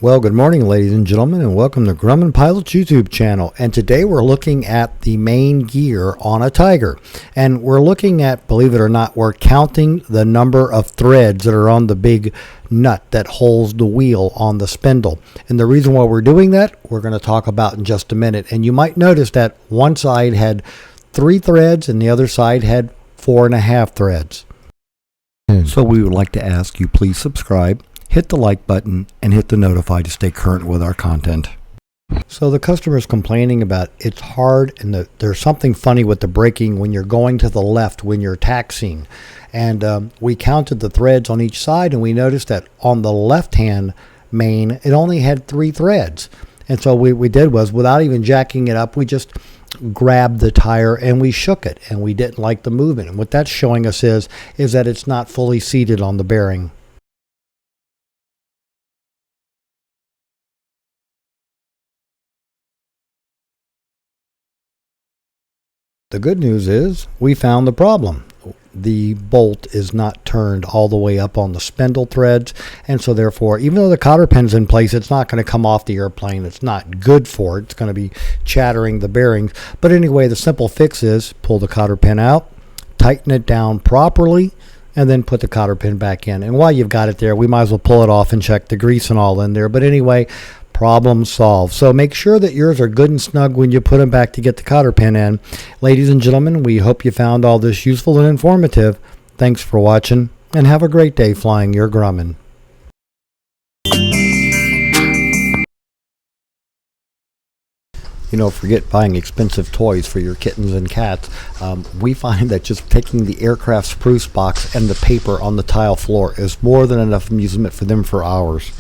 Well, good morning, ladies and gentlemen, and welcome to Grumman Pilot's YouTube channel. And today we're looking at the main gear on a Tiger. And we're looking at, believe it or not, we're counting the number of threads that are on the big nut that holds the wheel on the spindle. And the reason why we're doing that, we're going to talk about in just a minute. And you might notice that one side had 3 threads and the other side had 4.5 threads. So we would like to ask you, please subscribe, hit the like button, and hit the notify to stay current with our content. So the customer's complaining about it's hard and there's something funny with the braking when you're going to the left when you're taxiing. And we counted the threads on each side, and we noticed that on the left-hand main, it only had 3 threads. And so what we did was, without even jacking it up, we just grabbed the tire and we shook it, and we didn't like the movement. And what that's showing us is that it's not fully seated on the bearing. The good news is we found the problem. The bolt is not turned all the way up on the spindle threads, and so therefore, even though the cotter pin's in place, it's not going to come off the airplane. It's not good for it. It's going to be chattering the bearings. But anyway, the simple fix is pull the cotter pin out, tighten it down properly, and then put the cotter pin back in. And while you've got it there, we might as well pull it off and check the grease and all in there. But anyway, problem solved. So make sure that yours are good and snug when you put them back to get the cotter pin in. Ladies and gentlemen, we hope you found all this useful and informative. Thanks for watching, and have a great day flying your Grumman. You know, forget buying expensive toys for your kittens and cats. We find that just taking the aircraft spruce box and the paper on the tile floor is more than enough amusement for them for hours.